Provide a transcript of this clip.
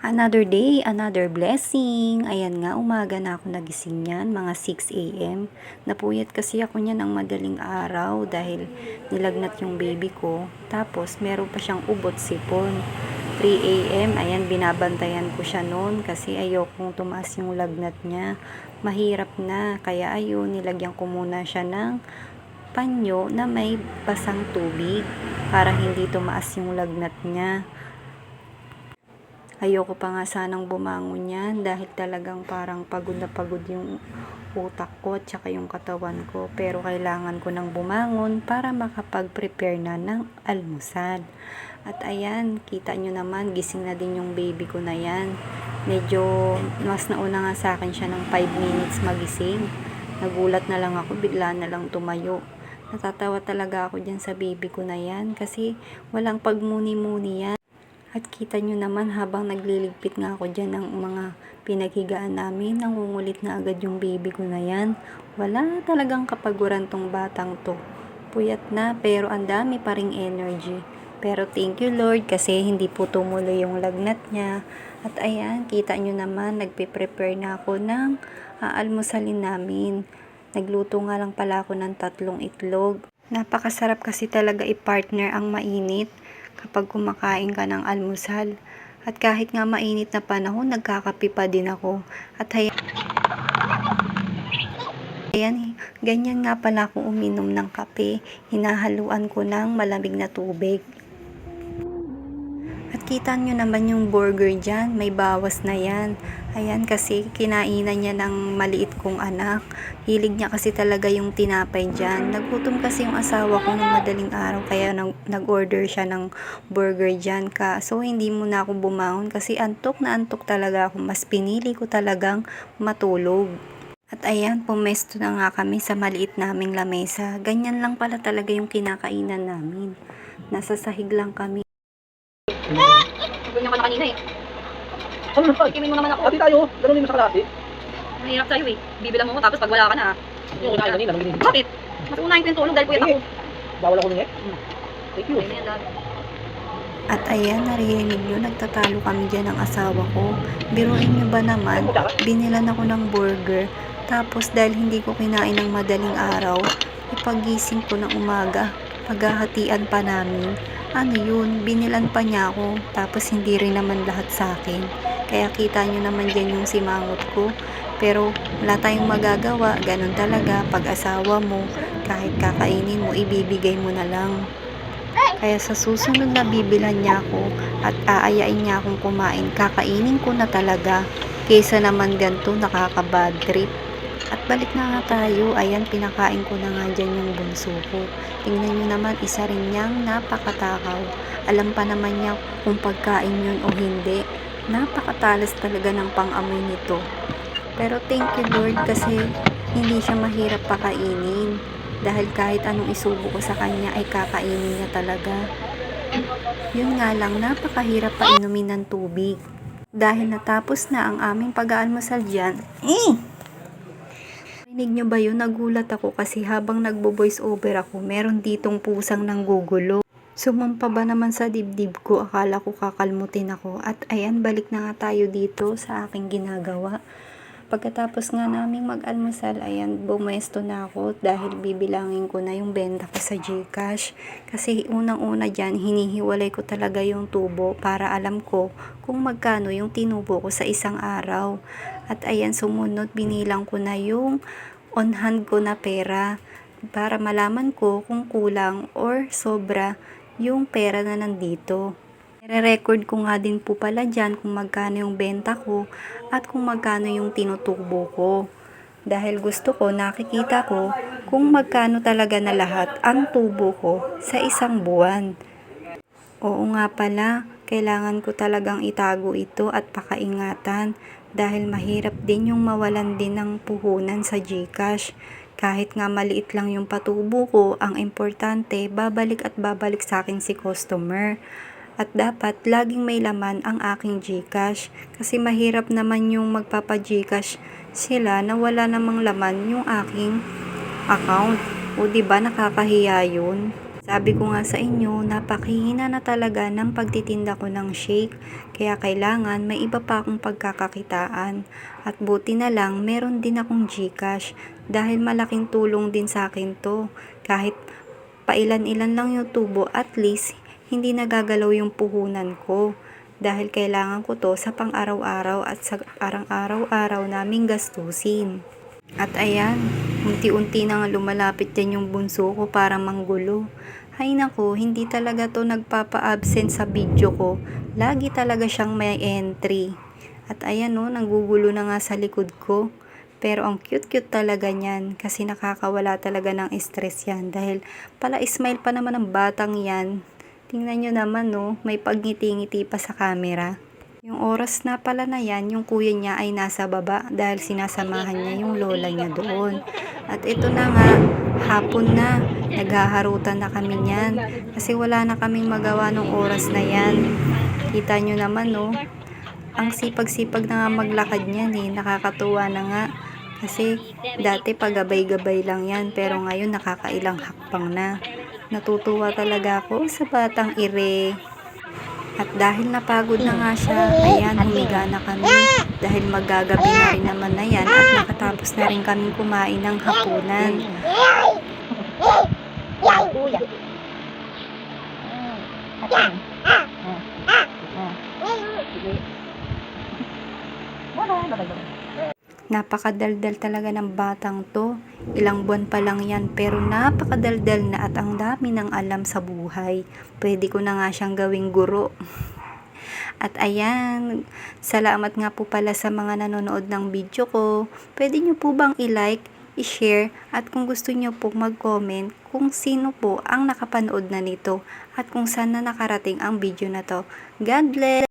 Another day, another blessing. Ayan nga, umaga na ako nagising yan, mga 6 a.m. Napuyat kasi ako niyan ng madaling araw dahil nilagnat yung baby ko. Tapos, meron pa siyang ubot sipon. 3 a.m. Ayan, binabantayan ko siya noon kasi ayokong tumaas yung lagnat niya. Mahirap na, kaya ayun, nilagyan ko muna siya ng panyo na may basang tubig para hindi tumaas yung lagnat niya. Ayoko pa nga sanang bumangon yan dahil talagang parang pagod na pagod yung utak ko at saka yung katawan ko. Pero kailangan ko nang bumangon para makapag-prepare na ng almusal. At ayan, kita nyo naman, gising na din yung baby ko na yan. Medyo mas nauna nga sa akin siya ng 5 minutes magising. Nagulat na lang ako, bigla na lang tumayo. Natatawa talaga ako dyan sa baby ko na yan kasi walang pagmuni-muni yan. At kita nyo naman habang nagliligpit nga ako dyan ng mga pinaghigaan namin, nangungulit na agad yung baby ko na yan. Wala talagang kapaguran tong batang to. Puyat na pero ang dami pa ring energy. Pero thank you Lord kasi hindi po tumuloy yung lagnat niya. At ayan, kita nyo naman, nagpe-prepare na ako ng almusalin namin. Nagluto nga lang pala ako ng 3 itlog. Napakasarap kasi talaga i-partner ang mainit kapag kumakain ka ng almusal. At kahit nga mainit na panahon, nagkakape pa din ako. At ayan, ganyan nga pala ako uminom ng kape. Hinahaluan ko ng malamig na tubig. At kita nyo naman yung burger dyan, may bawas na yan. Ayan, kasi kinainan niya ng maliit kong anak. Hilig niya kasi talaga yung tinapay dyan. Nagutom kasi yung asawa ko ng madaling araw, kaya nag-order siya ng burger dyan. So, hindi muna ako bumangon kasi antok na antok talaga ako. Mas pinili ko talagang matulog. At ayan, pumesto na nga kami sa maliit naming lamesa. Ganyan lang pala talaga yung kinakainan namin. Nasa sahig lang kami. Ganyan ka na kanina eh. Ano naman? Kimin mo naman ako. Hati tayo. Ganun din mo sa kalahati. Mahirap sa'yo eh. Bibilang mo tapos pag wala ka na. Yung kinain kanina. Nang Bakit? Mas unahin ko yung tulog dahil puyat ako. bawal ako nung Thank you. Ayun na yan dad. At ayan, naririnig nyo, nagtatalo kami dyan ng asawa ko. Biruin nyo ba naman, binilan ako ng burger. Tapos dahil hindi ko kinain ng madaling araw, ipagising ko ng umaga, paghahatian pa namin. Ano yun, binilan pa niya ako, tapos hindi rin naman lahat sa akin. Kaya kita nyo naman dyan yung simangot ko. Pero wala tayong magagawa, ganun talaga pag asawa mo, kahit kakainin mo, ibibigay mo na lang. Kaya sa susunod na bibilan niya ako at aayain niya akong kumain, kakainin ko na talaga. Kaysa naman ganito, nakaka-bad trip. At balik na nga tayo, ayan, pinakain ko na nga dyan yung bunso ko. Tingnan nyo naman, isa rin niyang napakatakaw. Alam pa naman niya kung pagkain yun o hindi. Napakatalas talaga ng pang-amoy nito. Pero thank you Lord kasi hindi siya mahirap pakainin. Dahil kahit anong isubo ko sa kanya ay kakainin niya talaga. Yun nga lang, napakahirap painumin ng tubig. Dahil natapos na ang aming pag-aalmusal dyan, Rinig nyo ba yun? Nagulat ako kasi habang nagbo-voice over ako, meron ditong pusang nanggugulo. Sumampa ba naman sa dibdib ko? Akala ko kakalmutin ako. At ayan, balik na nga tayo dito sa aking ginagawa. Pagkatapos nga naming mag-almusal, ayan, bumesto na ako dahil bibilangin ko na yung benta ko sa GCash. Kasi unang-una dyan, hinihiwalay ko talaga yung tubo para alam ko kung magkano yung tinubo ko sa isang araw. At ayan, sumunod, binilang ko na yung on hand ko na pera para malaman ko kung kulang or sobra yung pera na nandito. Re-record ko nga din po pala dyan kung magkano yung benta ko at kung magkano yung tinutubo ko. Dahil gusto ko, nakikita ko kung magkano talaga na lahat ang tubo ko sa isang buwan. Oo nga pala, kailangan ko talagang itago ito at pakaingatan dahil mahirap din yung mawalan din ng puhunan sa GCash. Kahit nga maliit lang yung patubo ko, ang importante, babalik at babalik sa akin si customer. At dapat laging may laman ang aking GCash kasi mahirap naman yung magpapa-GCash sila na wala namang laman yung aking account. O diba nakakahiya yun? Sabi ko nga sa inyo, napakihina na talaga ng pagtitinda ko ng shake. Kaya kailangan may iba pa akong pagkakakitaan. At buti na lang, meron din akong GCash. Dahil malaking tulong din sa akin to. Kahit pailan-ilan lang yung tubo, at least hindi nagagalaw yung puhunan ko. Dahil kailangan ko to sa pang-araw-araw at sa parang araw-araw naming gastusin. At ayan, unti-unti na nga lumalapit din yung bunso ko para manggulo. Hay nako, hindi talaga to nagpapa-absent sa video ko. Lagi talaga siyang may entry. At ayan o, nanggugulo na nga sa likod ko. Pero ang cute-cute talaga niyan kasi nakakawala talaga ng stress yan. Dahil pala smile pa naman ang batang yan. Tingnan nyo naman no, may pagngiti-ngiti pa sa camera. Yung oras na pala na yan, yung kuya niya ay nasa baba dahil sinasamahan niya yung lola niya doon. At ito na nga, hapon na, naghaharutan na kami niyan kasi wala na kaming magawa nung oras na yan. Kita nyo naman no, ang sipag-sipag na nga maglakad niyan eh, nakakatuwa na nga. Kasi dati pagabay-gabay lang yan pero ngayon nakakailang hakbang na. Natutuwa talaga ako sa batang ire. At dahil napagod na nga siya, ayan, humiga na kami. Dahil magagabi na rin naman na yan at nakatapos na rin kaming kumain ng hapunan. Kuya. Napakadaldal talaga ng batang to. Ilang buwan pa lang yan pero napakadaldal na at ang dami ng alam sa buhay. Pwede ko na nga siyang gawing guro. At ayan, salamat nga po pala sa mga nanonood ng video ko. Pwede nyo po bang i-like, i-share at kung gusto nyo po mag-comment kung sino po ang nakapanood na nito at kung saan na nakarating ang video na to. God bless!